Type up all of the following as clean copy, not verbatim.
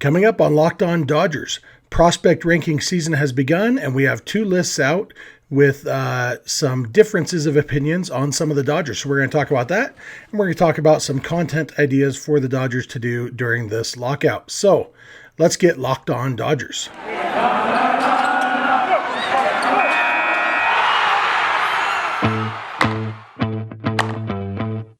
Coming up on Locked On Dodgers, prospect ranking season has begun, and we have two lists out with some differences of opinions on some of the Dodgers. So we're going to talk about that, and we're going to talk about some content ideas for the Dodgers to do during this lockout. So let's get Locked On Dodgers.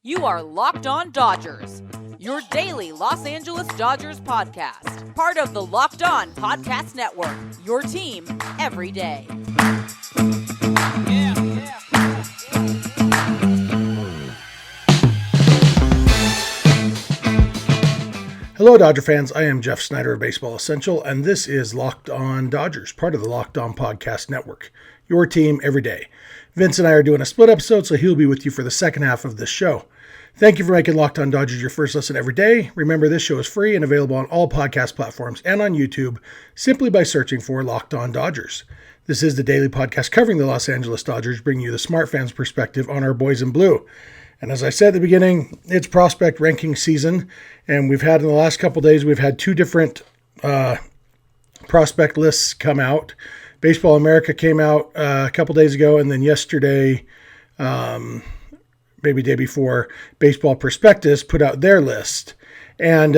You are Locked On Dodgers, your daily Los Angeles Dodgers podcast. Part of the Locked On Podcast Network, your team every day. Hello, Dodger fans. I am Jeff Snider of Baseball Essential, and this is Locked On Dodgers, part of the Locked On Podcast Network, your team every day. Vince and I are doing a split episode, so he'll be with you for the second half of this show. Thank you for making Locked On Dodgers your first listen every day. Remember, this show is free and available on all podcast platforms and on YouTube simply by searching for Locked On Dodgers. This is the daily podcast covering the Los Angeles Dodgers, bringing you the smart fans' perspective on our boys in blue. And as I said at the beginning, it's prospect ranking season, and we've had in the last couple days, we've had two different prospect lists come out. Baseball America came out a couple days ago, and then yesterday, maybe day before, Baseball Prospectus put out their list. And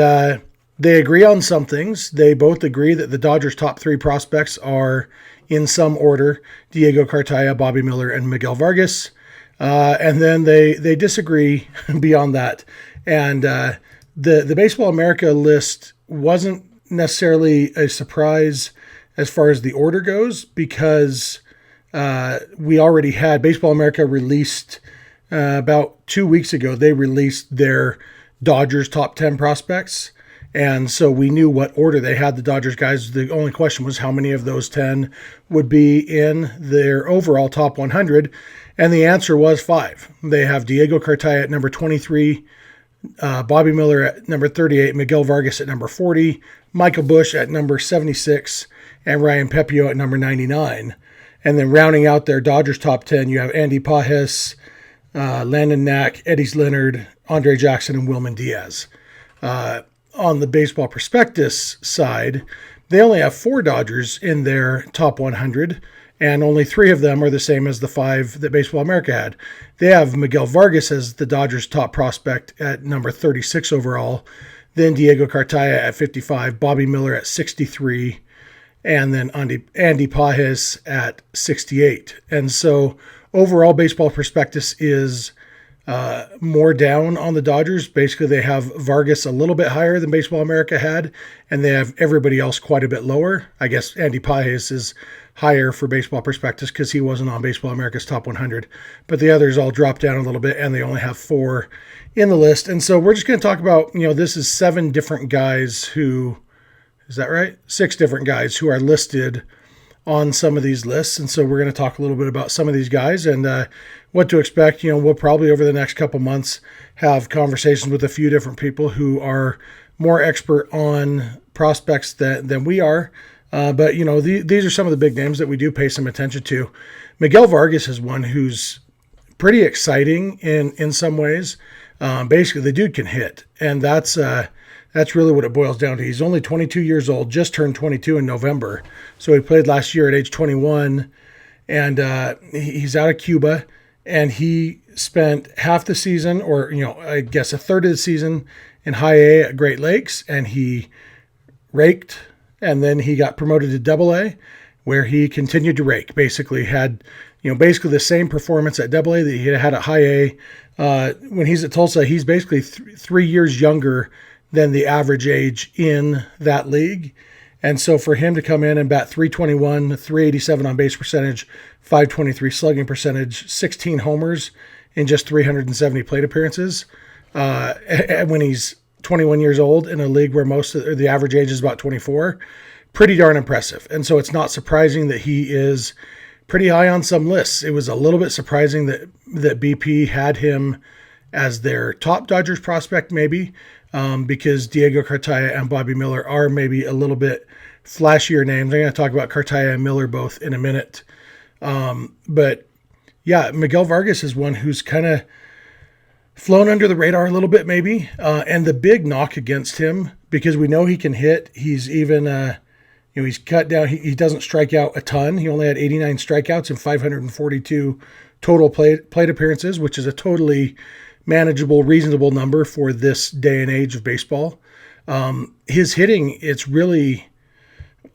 they agree on some things. They both agree that the Dodgers' top three prospects are, in some order, Diego Cartaya, Bobby Miller, and Miguel Vargas. And then they disagree beyond that. And the Baseball America list wasn't necessarily a surprise as far as the order goes, because we already had Baseball America released about 2 weeks ago. They released their Dodgers top 10 prospects. And so we knew what order they had the Dodgers guys. The only question was how many of those 10 would be in their overall top 100. And the answer was 5. They have Diego Cartaya at number 23, Bobby Miller at number 38, Miguel Vargas at number 40, Michael Busch at number 76, and Ryan Pepio at number 99. And then rounding out their Dodgers top 10, you have Andy Pajes, Landon Knack, Eddie Leonard, Andre Jackson, and Wilman Diaz. On the Baseball Prospectus side, they only have 4 Dodgers in their top 100, and only 3 of them are the same as the 5 that Baseball America had. They have Miguel Vargas as the Dodgers' top prospect at number 36 overall, then Diego Cartaya at 55, Bobby Miller at 63, and then Andy Pajes at 68. And so overall, Baseball Prospectus is more down on the Dodgers. Basically, they have Vargas a little bit higher than Baseball America had, and they have everybody else quite a bit lower. I guess Andy Pajes is higher for Baseball Prospectus because he wasn't on Baseball America's top 100, but the others all dropped down a little bit, and they only have 4 in the list. And so we're just going to talk about, this is 7 different guys who, is that right? 6 different guys who are listed on some of these lists. And so we're going to talk a little bit about some of these guys and what to expect. We'll probably over the next couple months have conversations with a few different people who are more expert on prospects than we are. But these are some of the big names that we do pay some attention to. Miguel Vargas is one who's pretty exciting in some ways. Basically, the dude can hit, and that's really what it boils down to. He's only 22 years old, just turned 22 in November. So he played last year at age 21, and he's out of Cuba, and he spent half the season, or I guess a third of the season in high A at Great Lakes, and he raked, and then he got promoted to Double A, where he continued to rake. Basically had basically the same performance at Double A that he had at high A. When he's at Tulsa, he's basically 3 years younger than the average age in that league. And so for him to come in and bat 321, 387 on base percentage, 523 slugging percentage, 16 homers in just 370 plate appearances, when he's 21 years old in a league where the average age is about 24, pretty darn impressive. And so it's not surprising that he is pretty high on some lists. It was a little bit surprising that BP had him as their top Dodgers prospect, maybe, because Diego Cartaya and Bobby Miller are maybe a little bit flashier names. I'm going to talk about Cartaya and Miller both in a minute. But yeah, Miguel Vargas is one who's kind of flown under the radar a little bit maybe. And the big knock against him because we know he can hit. He's even, he's cut down. He doesn't strike out a ton. He only had 89 strikeouts and 542 total plate appearances, which is a totally manageable, reasonable number for this day and age of baseball. His hitting, it's really,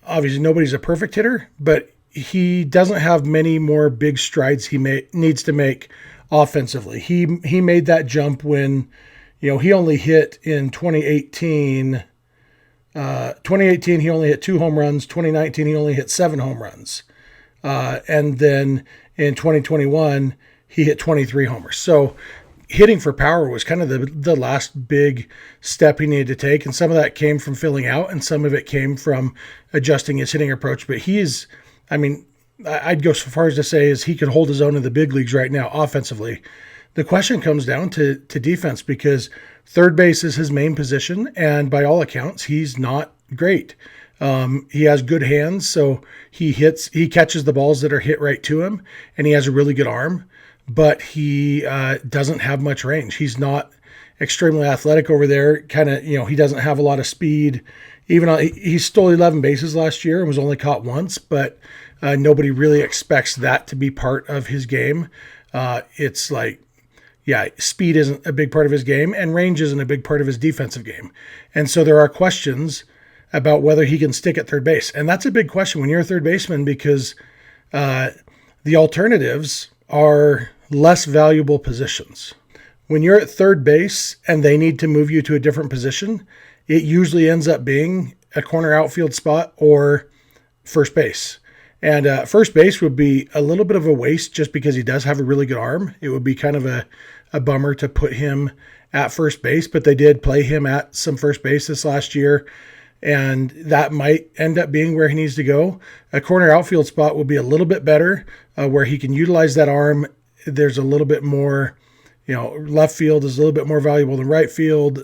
obviously nobody's a perfect hitter, but he doesn't have many more big strides he needs to make offensively. He made that jump when, he only hit in 2018. 2018, he only hit 2 home runs. 2019, he only hit 7 home runs. And then in 2021, he hit 23 homers. So hitting for power was kind of the last big step he needed to take. And some of that came from filling out, and some of it came from adjusting his hitting approach. But I'd go so far as to say is he could hold his own in the big leagues right now offensively. The question comes down to defense, because third base is his main position, and by all accounts, he's not great. He has good hands, so he catches the balls that are hit right to him, and he has a really good arm, but he doesn't have much range. He's not extremely athletic over there. He doesn't have a lot of speed. He stole 11 bases last year and was only caught once, but nobody really expects that to be part of his game. It's like, speed isn't a big part of his game, and range isn't a big part of his defensive game. And so there are questions about whether he can stick at third base. And that's a big question when you're a third baseman, because the alternatives are less valuable positions. When you're at third base and they need to move you to a different position, it usually ends up being a corner outfield spot or first base. And first base would be a little bit of a waste just because he does have a really good arm. It would be kind of a bummer to put him at first base, but they did play him at some first base this last year, and that might end up being where he needs to go. A corner outfield spot would be a little bit better, where he can utilize that arm. There's a little bit more, left field is a little bit more valuable than right field,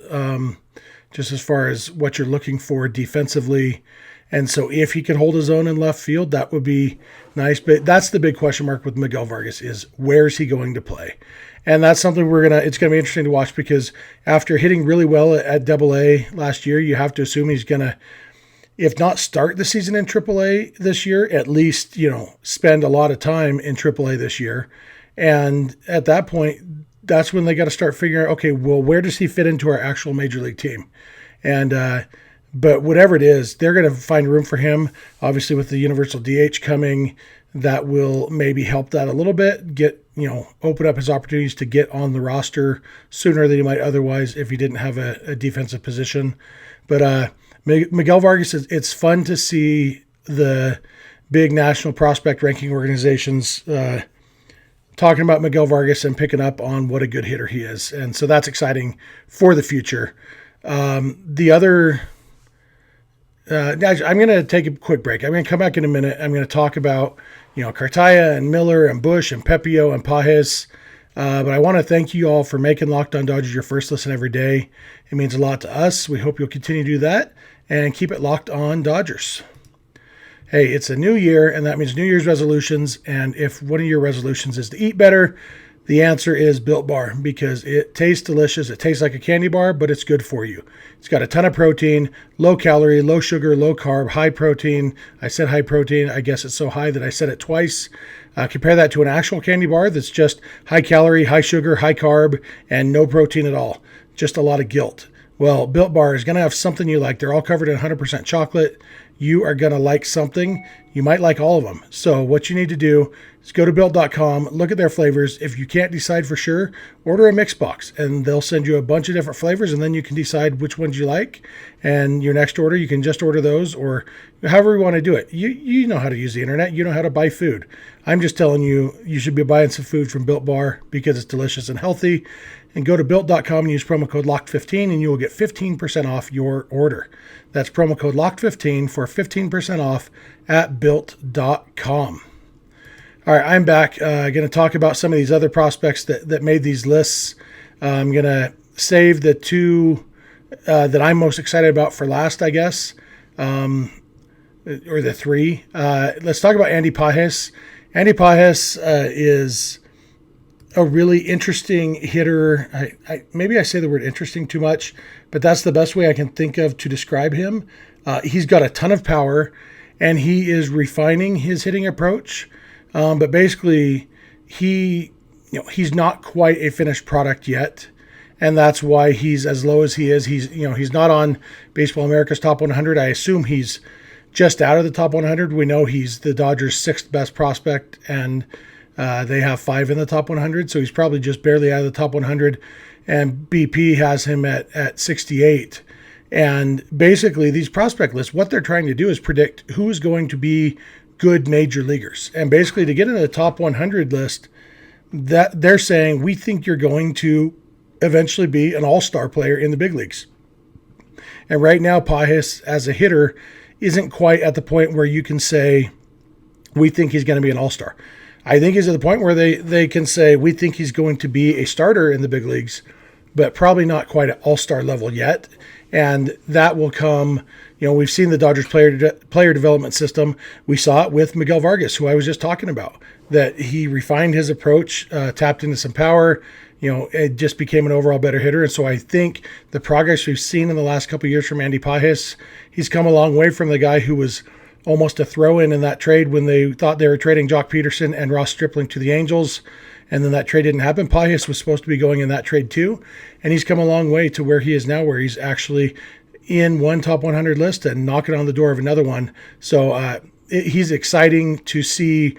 just as far as what you're looking for defensively. And so if he could hold his own in left field, that would be nice. But that's the big question mark with Miguel Vargas, is where's he going to play? And that's something it's going to be interesting to watch, because after hitting really well at Double-A last year, you have to assume he's going to, if not start the season in Triple-A this year, at least, spend a lot of time in Triple-A this year. And at that point, that's when they got to start figuring out, okay, well, where does he fit into our actual major league team? And, but whatever it is, they're going to find room for him. Obviously, with the universal DH coming, that will maybe help that a little bit, open up his opportunities to get on the roster sooner than he might otherwise if he didn't have a defensive position. But Miguel Vargas, it's fun to see the big national prospect ranking organizations talking about Miguel Vargas and picking up on what a good hitter he is. And so that's exciting for the future. The other... I'm going to take a quick break. I'm going to come back in a minute. I'm going to talk about, Cartaya and Miller and Bush and Pepio and Pajes. But I want to thank you all for making Locked On Dodgers your first listen every day. It means a lot to us. We hope you'll continue to do that and keep it Locked On Dodgers. Hey, it's a new year, and that means New Year's resolutions. And if one of your resolutions is to eat better, the answer is Built Bar, because it tastes delicious. It tastes like a candy bar, but it's good for you. It's got a ton of protein, low calorie, low sugar, low carb, high protein. I said high protein. I guess it's so high that I said it twice. Compare that to an actual candy bar that's just high calorie, high sugar, high carb, and no protein at all. Just a lot of guilt. Well, Built Bar is going to have something you like. They're all covered in 100% chocolate. You are going to like something. You might like all of them. So what you need to do is go to Built.com, look at their flavors. If you can't decide for sure, order a mix box, and they'll send you a bunch of different flavors, and then you can decide which ones you like. And your next order, you can just order those, or however you want to do it. You know how to use the internet. You know how to buy food. I'm just telling you, you should be buying some food from Built Bar because it's delicious and healthy. And go to Built.com and use promo code LOCKED15, and you will get 15% off your order. That's promo code LOCKED15 for 15% off at Built.com. All right, I'm back. Going to talk about some of these other prospects that made these lists. I'm going to save the two that I'm most excited about for last, I guess, or the three. Let's talk about Andy Pajes. Andy Pajes is a really interesting hitter. Maybe I say the word interesting too much, but that's the best way I can think of to describe him. He's got a ton of power, and he is refining his hitting approach. But basically, he's not quite a finished product yet, and that's why he's as low as he is. He's not on Baseball America's top 100. I assume he's just out of the top 100. We know he's the Dodgers' sixth best prospect, and they have 5 in the top 100, so he's probably just barely out of the top 100. And BP has him at 68. And basically, these prospect lists, what they're trying to do is predict who is going to be good major leaguers. And basically, to get into the top 100 list, that they're saying, we think you're going to eventually be an all-star player in the big leagues. And right now, Pages, as a hitter, isn't quite at the point where you can say, we think he's going to be an all-star. I think he's at the point where they can say, we think he's going to be a starter in the big leagues, but probably not quite at all-star level yet. And that will come, we've seen the Dodgers player development system. We saw it with Miguel Vargas, who I was just talking about, that he refined his approach, tapped into some power, it just became an overall better hitter. And so I think the progress we've seen in the last couple of years from Andy Pages, he's come a long way from the guy who was almost a throw-in in that trade when they thought they were trading Jock Peterson and Ross Stripling to the Angels. And then that trade didn't happen. Pages was supposed to be going in that trade too. And he's come a long way to where he is now, where he's actually in one top 100 list and knocking on the door of another one. So he's exciting to see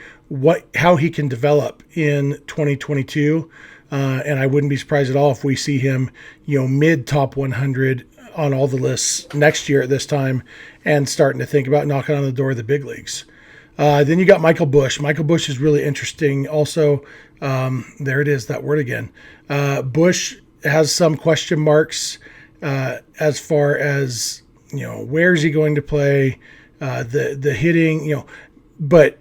how he can develop in 2022. And I wouldn't be surprised at all if we see him, mid top 100 on all the lists next year at this time and starting to think about knocking on the door of the big leagues. Then you got Michael Busch. Michael Busch is really interesting. Also, there it is, that word again. Busch has some question marks as far as, where is he going to play, the hitting, but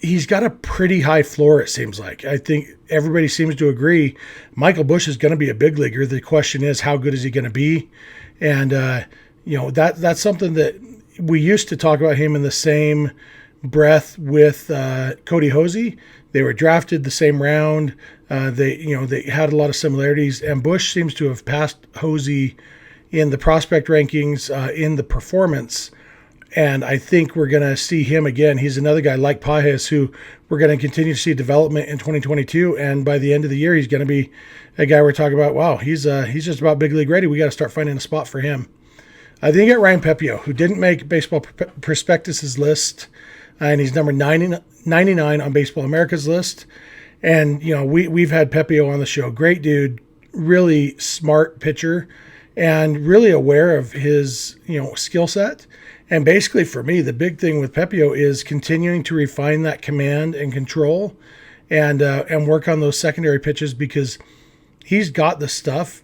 he's got a pretty high floor, it seems like. I think everybody seems to agree Michael Busch is going to be a big leaguer. The question is, how good is he going to be? And, that's something that we used to talk about him in the same breath with Cody Hosey. They were drafted the same round. They had a lot of similarities, and Busch seems to have passed Hosey in the prospect rankings, in the performance. And I think we're going to see him again. He's another guy like Pages who we're going to continue to see development in 2022. And by the end of the year, he's going to be a guy we're talking about, wow, he's just about big league ready. We got to start finding a spot for him. I think you get Ryan Pepio, who didn't make Baseball Prospectus's list, and he's number 99 on Baseball America's list. And, we've had Pepio on the show. Great dude, really smart pitcher, and really aware of his, skill set. And basically for me, the big thing with Pepio is continuing to refine that command and control and work on those secondary pitches, because he's got the stuff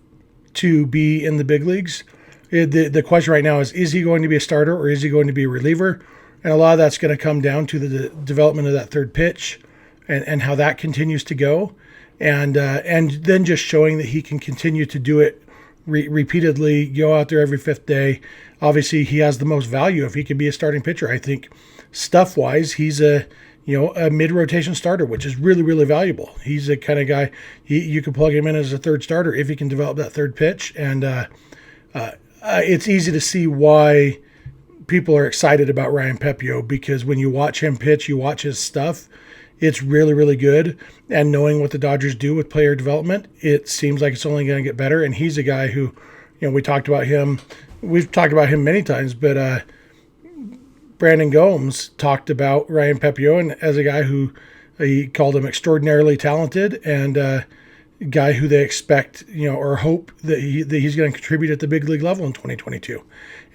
to be in the big leagues. The question right now is he going to be a starter or is he going to be a reliever? And a lot of that's going to come down to the development of that third pitch and how that continues to go. And then just showing that he can continue to do it repeatedly, go out there every fifth day. Obviously, he has the most value if he can be a starting pitcher. I think stuff-wise, he's a mid-rotation starter, which is really, really valuable. He's the kind of guy, you can plug him in as a third starter if he can develop that third pitch. And it's easy to see why people are excited about Ryan Pepio, because when you watch him pitch, you watch his stuff, it's really, really good. And knowing what the Dodgers do with player development, it seems like it's only going to get better. And he's a guy who, we talked about him. We've talked about him many times, but Brandon Gomes talked about Ryan Pepio and as a guy who he called him extraordinarily talented and a guy who they expect, or hope that he's going to contribute at the big league level in 2022.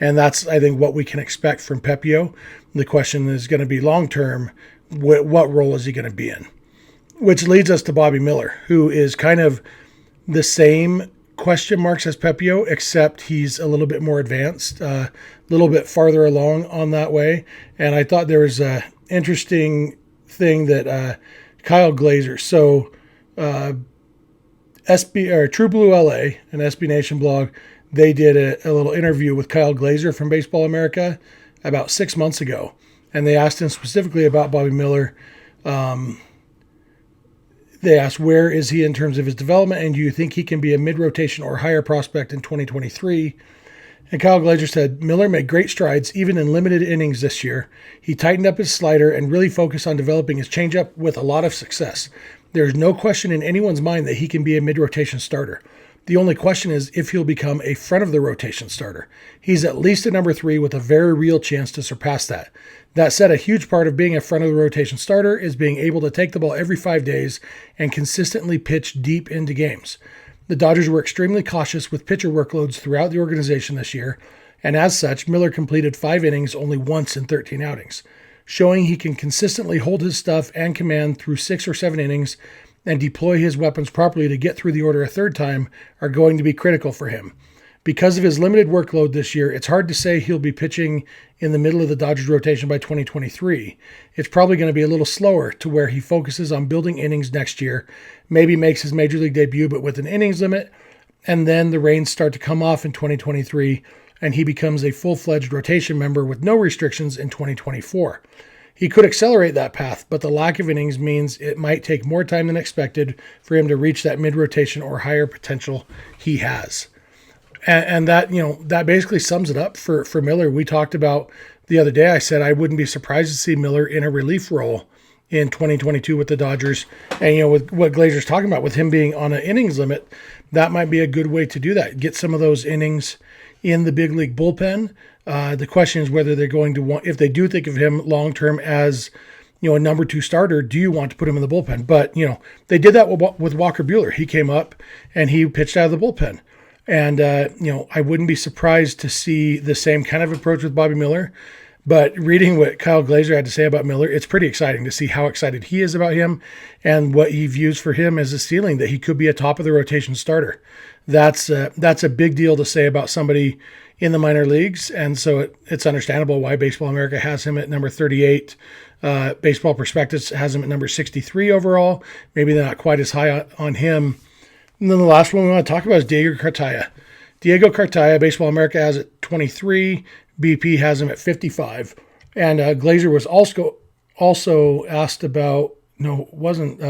And that's, I think, what we can expect from Pepio. The question is going to be long-term, what role is he going to be in? Which leads us to Bobby Miller, who is kind of the same question marks as Pepio, except he's a little bit more advanced, a little bit farther along on that way. And I thought there was a interesting thing that Kyle Glazer, so True Blue LA, an SB Nation blog, they did a little interview with Kyle Glazer from Baseball America about 6 months ago. And they asked him specifically about Bobby Miller. They asked, where is he in terms of his development, and do you think he can be a mid-rotation or higher prospect in 2023? And Kyle Glazer said, Miller made great strides even in limited innings this year. He tightened up his slider and really focused on developing his changeup with a lot of success. There's no question in anyone's mind that he can be a mid-rotation starter. The only question is if he'll become a front-of-the-rotation starter. He's at least a number 3 with a very real chance to surpass that. That said, a huge part of being a front-of-the-rotation starter is being able to take the ball every 5 days and consistently pitch deep into games. The Dodgers were extremely cautious with pitcher workloads throughout the organization this year, and as such, Miller completed 5 innings only once in 13 outings. Showing he can consistently hold his stuff and command through 6 or 7 innings and deploy his weapons properly to get through the order a third time are going to be critical for him. Because of his limited workload this year, it's hard to say he'll be pitching in the middle of the Dodgers rotation by 2023. It's probably going to be a little slower to where he focuses on building innings next year, maybe makes his major league debut but with an innings limit, and then the reins start to come off in 2023 and he becomes a full-fledged rotation member with no restrictions in 2024. He could accelerate that path, but the lack of innings means it might take more time than expected for him to reach that mid-rotation or higher potential he has. And that, that basically sums it up for Miller. We talked about the other day, I said I wouldn't be surprised to see Miller in a relief role in 2022 with the Dodgers. And, with what Glazer's talking about, with him being on an innings limit, that might be a good way to do that. Get some of those innings in the big league bullpen. The question is whether they're going to want, if they do think of him long-term as, a number 2 starter, do you want to put him in the bullpen? But, they did that with Walker Buehler. He came up and he pitched out of the bullpen. And, I wouldn't be surprised to see the same kind of approach with Bobby Miller. But reading what Kyle Glazer had to say about Miller, it's pretty exciting to see how excited he is about him and what he views for him as a ceiling, that he could be a top-of-the-rotation starter. That's a big deal to say about somebody in the minor leagues, and so it's understandable why Baseball America has him at number 38. Baseball Prospectus has him at number 63 overall. Maybe they're not quite as high on him. And then the last one we want to talk about is Diego Cartaya. Diego Cartaya, Baseball America has at 23. BP has him at 55. And Glazer was also asked about, no, it wasn't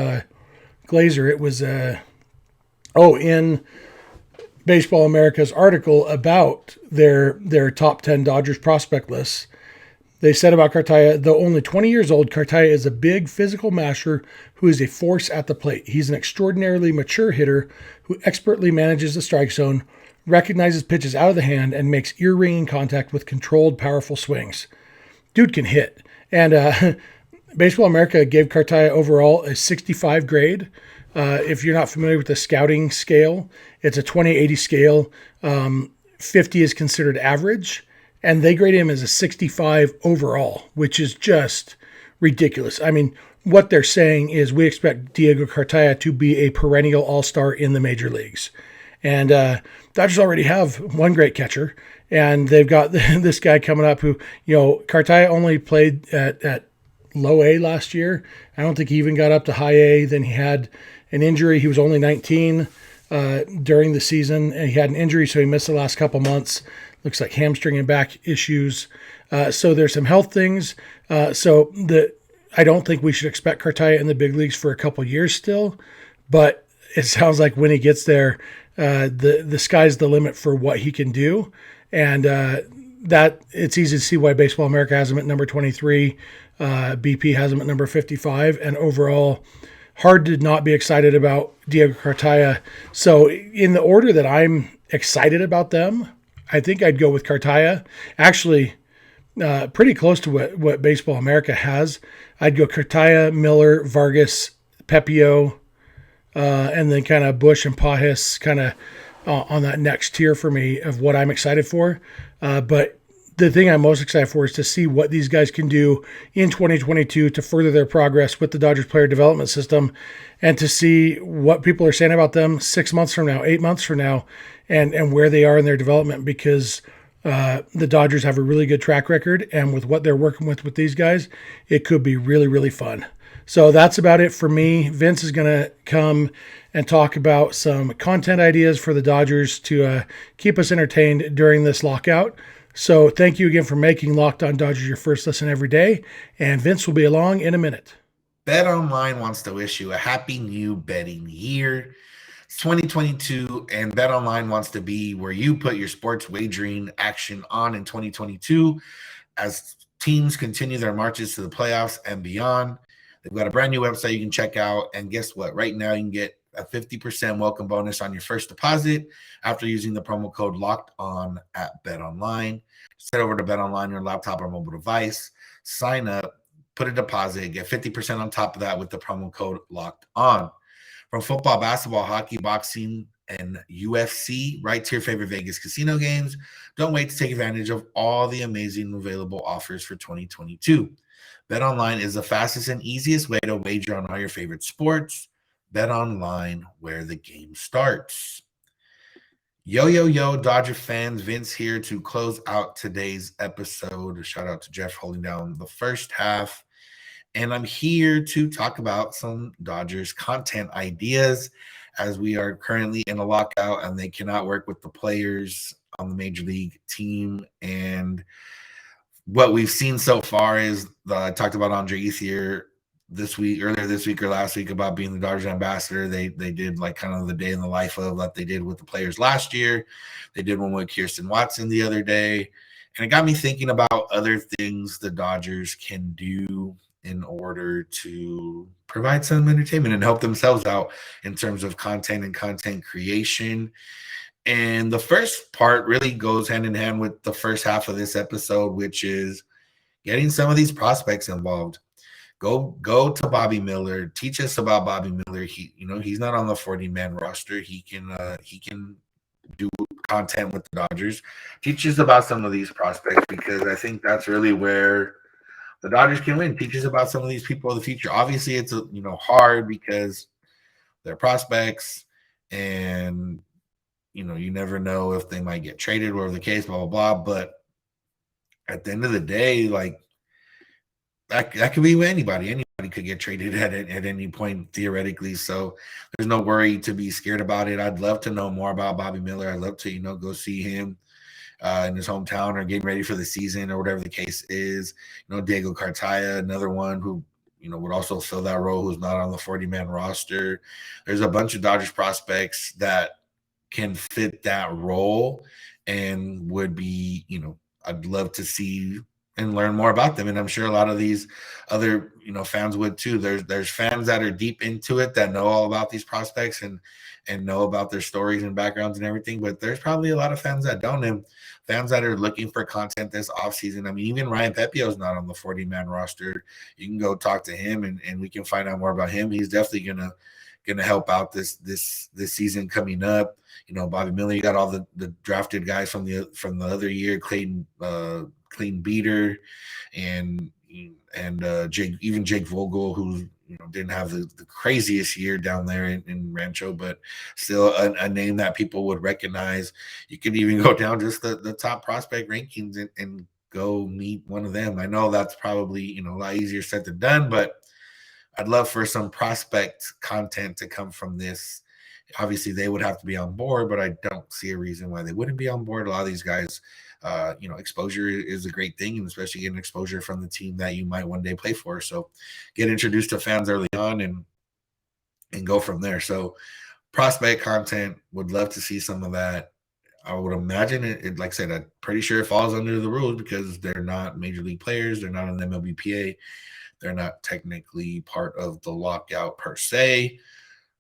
Glazer. It was, in Baseball America's article about their top 10 Dodgers prospect lists. They said about Cartaya, though only 20 years old, Cartaya is a big physical masher who is a force at the plate. He's an extraordinarily mature hitter who expertly manages the strike zone, recognizes pitches out of the hand, and makes ear-ringing contact with controlled, powerful swings. Dude can hit. And Baseball America gave Cartaya overall a 65 grade. If you're not familiar with the scouting scale, it's a 20-80 scale. 50 is considered average. And they grade him as a 65 overall, which is just ridiculous. I mean, what they're saying is we expect Diego Cartaya to be a perennial all-star in the major leagues. And Dodgers already have one great catcher, and they've got this guy coming up who, Cartaya only played at low A last year. I don't think he even got up to high A. Then he had an injury. He was only 19 during the season, and he had an injury, so he missed the last couple months. Looks like hamstring and back issues. So there's some health things. I don't think we should expect Cartaya in the big leagues for a couple years still, but it sounds like when he gets there, the sky's the limit for what he can do. And that it's easy to see why Baseball America has him at number 23. BP has him at number 55. And overall, hard to not be excited about Diego Cartaya. So in the order that I'm excited about them, I think I'd go with Cartaya. Actually, pretty close to what Baseball America has. I'd go Cartaya, Miller, Vargas, Pepio, and then kind of Bush and Pajes kind of on that next tier for me of what I'm excited for. But the thing I'm most excited for is to see what these guys can do in 2022 to further their progress with the Dodgers player development system, and to see what people are saying about them 6 months from now, 8 months from now, and where they are in their development, because the Dodgers have a really good track record, and with what they're working with these guys, it could be really, really fun. So that's about it for me. Vince is going to come and talk about some content ideas for the Dodgers to keep us entertained during this lockout. So thank you again for making Locked On Dodgers your first listen every day, and Vince will be along in a minute. BetOnline wants to wish you a happy new betting year. It's 2022, and BetOnline wants to be where you put your sports wagering action on in 2022 as teams continue their marches to the playoffs and beyond. They've got a brand new website you can check out. And guess what? Right now, you can get a 50% welcome bonus on your first deposit after using the promo code Locked On at BetOnline. Just head over to BetOnline on your laptop or mobile device, sign up, put a deposit, get 50% on top of that with the promo code Locked On. From football, basketball, hockey, boxing, and UFC, right to your favorite Vegas casino games. Don't wait to take advantage of all the amazing available offers for 2022. BetOnline is the fastest and easiest way to wager on all your favorite sports. BetOnline, where the game starts. Yo, Dodger fans, Vince here to close out today's episode. A shout out to Jeff holding down the first half. And I'm here to talk about some Dodgers content ideas as we are currently in a lockout and they cannot work with the players on the major league team. And what we've seen so far is I talked about Andre Ethier earlier this week or last week about being the Dodgers ambassador. They did like kind of the day in the life of that they did with the players last year. They did one with Kirsten Watson the other day. And it got me thinking about other things the Dodgers can do in order to provide some entertainment and help themselves out in terms of content and content creation. And the first part really goes hand in hand with the first half of this episode, which is getting some of these prospects involved. Go to Bobby Miller, teach us about Bobby Miller. He's not on the 40-man roster. He can do content with the Dodgers. Teach us about some of these prospects because I think that's really where the Dodgers can win. Teach us about some of these people of the future. Obviously, it's hard because they're prospects, and you never know if they might get traded, whatever the case, blah blah blah. But at the end of the day, like that could be anybody. Anybody could get traded at any point theoretically. So there's no worry to be scared about it. I'd love to know more about Bobby Miller. I'd love to go see him in his hometown or getting ready for the season or whatever the case is. Diego Cartaya, another one who, would also fill that role who's not on the 40-man roster. There's a bunch of Dodgers prospects that can fit that role and would be, I'd love to see and learn more about them. And I'm sure a lot of these other, fans would too. There's fans that are deep into it that know all about these prospects and know about their stories and backgrounds and everything. But there's probably a lot of fans that don't, and fans that are looking for content this offseason. I mean, even Ryan Pepio is not on the 40-man roster. You can go talk to him and we can find out more about him. He's definitely gonna help out this season coming up. Bobby Miller, you got all the drafted guys from the other year, Clayton Beater and Jake Vogel, who didn't have the craziest year down there in Rancho, but still a name that people would recognize. You could even go down just the top prospect rankings and go meet one of them. I know that's probably a lot easier said than done, but I'd love for some prospect content to come from this. Obviously, they would have to be on board, but I don't see a reason why they wouldn't be on board. A lot of these guys, exposure is a great thing, and especially getting exposure from the team that you might one day play for. So get introduced to fans early on and go from there. So prospect content, would love to see some of that. I would imagine it like I said, I'm pretty sure it falls under the rules because they're not major league players. They're not on the MLBPA. They're not technically part of the lockout per se.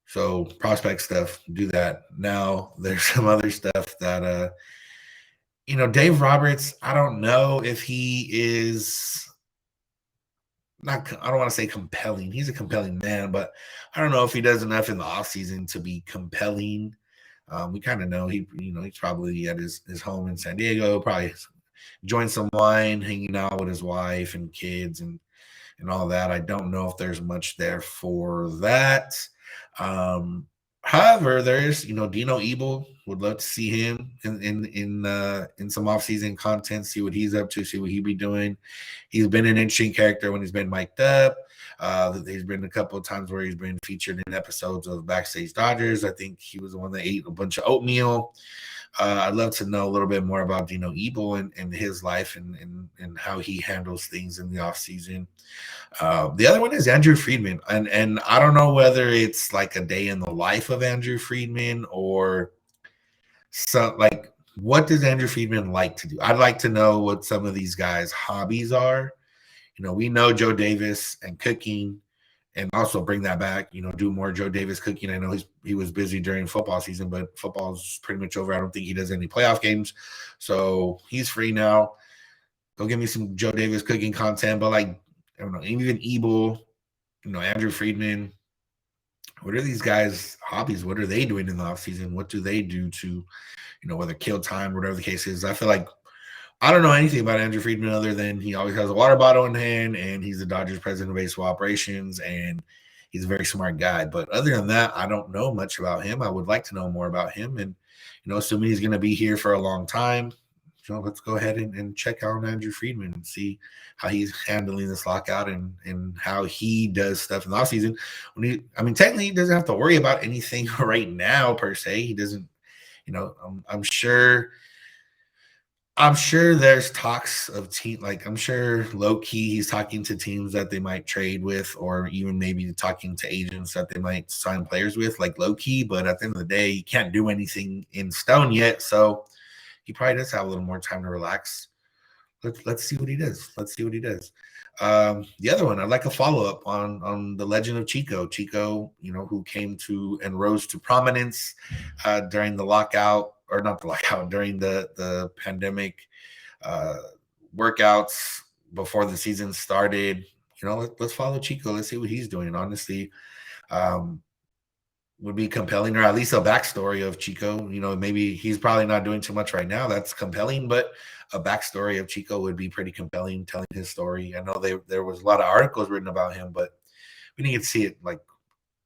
So prospect stuff, do that. Now there's some other stuff that, Dave Roberts, I don't know if he is not, I don't want to say compelling. He's a compelling man, but I don't know if he does enough in the offseason to be compelling. We kind of know he's probably at his home in San Diego, probably enjoying some wine, hanging out with his wife and kids and all that. I don't know if there's much there for that. However, there's Dino Ebel. Would love to see him in some offseason content, see what he's up to, see what he be doing. He's been an interesting character when he's been mic'd up. There's been a couple of times where he's been featured in episodes of Backstage Dodgers. I think he was the one that ate a bunch of oatmeal. I'd love to know a little bit more about Dino Ebel and his life and how he handles things in the offseason. The other one is Andrew Friedman. And I don't know whether it's like a day in the life of Andrew Friedman or some like what does Andrew Friedman like to do? I'd like to know what some of these guys' hobbies are. We know Joe Davis and cooking, and also bring that back. Do more Joe Davis cooking. I know he was busy during football season, but football's pretty much over. I don't think he does any playoff games, so he's free now. Go give me some Joe Davis cooking content. But I don't know, even Ebel, Andrew Friedman. What are these guys' hobbies? What are they doing in the offseason? What do they do to, whether kill time, whatever the case is? I feel like I don't know anything about Andrew Friedman other than he always has a water bottle in hand and he's the Dodgers president of baseball operations and he's a very smart guy. But other than that, I don't know much about him. I would like to know more about him. And, assuming he's going to be here for a long time, let's go ahead and check out on Andrew Friedman and see how he's handling this lockout and how he does stuff in the offseason. Technically he doesn't have to worry about anything right now per se. He doesn't, I'm sure there's talks of team, like I'm sure low key he's talking to teams that they might trade with, or even maybe talking to agents that they might sign players with, like low key. But at the end of the day, he can't do anything in stone yet, so he probably does have a little more time to relax. Let's see what he does. The other one, I'd like a follow-up on the legend of Chico. Chico, who came to and rose to prominence during the lockout, or not the lockout, during the pandemic workouts before the season started. Let's follow Chico. Let's see what he's doing. Honestly, would be compelling, or at least a backstory of Chico. Maybe he's probably not doing too much right now. That's compelling, but a backstory of Chico would be pretty compelling, telling his story. I know there was a lot of articles written about him, but we didn't get to see it like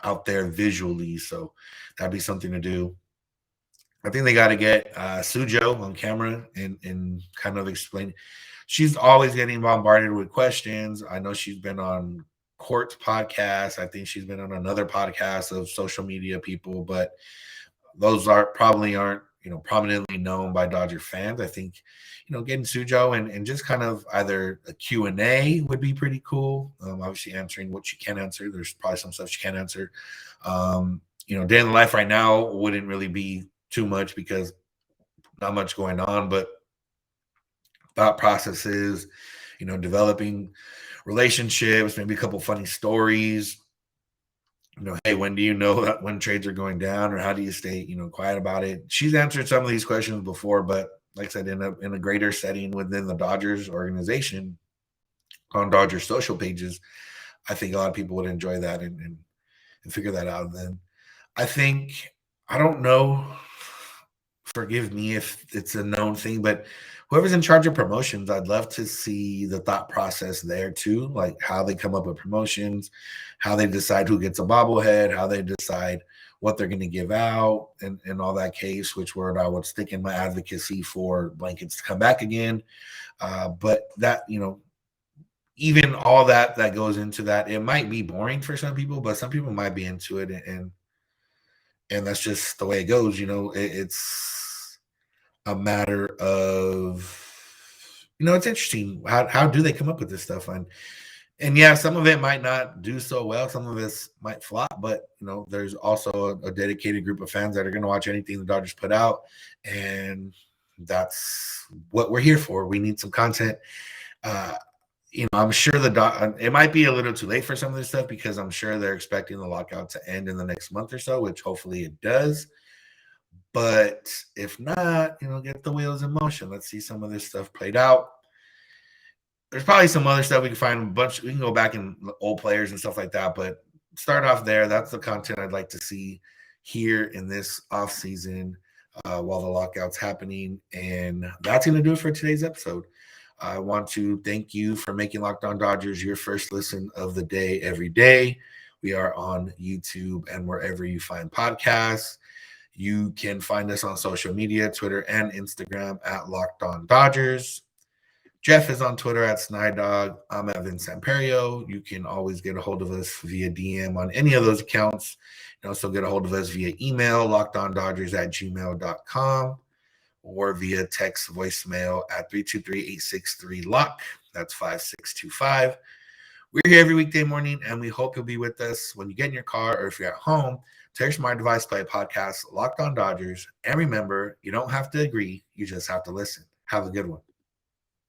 out there visually. So that'd be something to do. I think they got to get Sujo on camera and kind of explain. She's always getting bombarded with questions. I know she's been on Court's podcast. I think she's been on another podcast of social media people, but those probably aren't prominently known by Dodger fans. I think getting Sujo and just kind of either a Q&A would be pretty cool. Obviously answering what she can answer. There's probably some stuff she can't answer. Day in the life right now wouldn't really be too much because not much going on, but thought processes, developing relationships, maybe a couple funny stories. Hey, when do you know that when trades are going down, or how do you stay, quiet about it? She's answered some of these questions before, but like I said, in a greater setting within the Dodgers organization, on Dodgers social pages, I think a lot of people would enjoy that and figure that out. And then I don't know, forgive me if it's a known thing, but whoever's in charge of promotions, I'd love to see the thought process there too, like how they come up with promotions, how they decide who gets a bobblehead, how they decide what they're going to give out, and all that case, which word I would stick in my advocacy for blankets to come back again. But that, even all that goes into that, it might be boring for some people, but some people might be into it, and that's just the way it goes. It's a matter of, it's interesting. How do they come up with this stuff? And yeah, some of it might not do so well. Some of this might flop, but there's also a dedicated group of fans that are going to watch anything the Dodgers put out. And that's what we're here for. We need some content. I'm sure it might be a little too late for some of this stuff because I'm sure they're expecting the lockout to end in the next month or so, which hopefully it does. But if not, get the wheels in motion. Let's see some of this stuff played out. There's probably some other stuff we can find. We can go back in old players and stuff like that. But start off there. That's the content I'd like to see here in this offseason while the lockout's happening. And that's going to do it for today's episode. I want to thank you for making Locked On Dodgers your first listen of the day every day. We are on YouTube and wherever you find podcasts. You can find us on social media, Twitter and Instagram at Locked On Dodgers. Jeff is on Twitter at Snider. I'm Evan Samperio. You can always get a hold of us via DM on any of those accounts. You can also get a hold of us via email, lockedondodgers@gmail.com. or via text voicemail at 323-863-LOCK. That's 5625. We're here every weekday morning, and we hope you'll be with us when you get in your car or if you're at home. Tell your smart device, play a podcast, Locked On Dodgers. And remember, you don't have to agree. You just have to listen. Have a good one.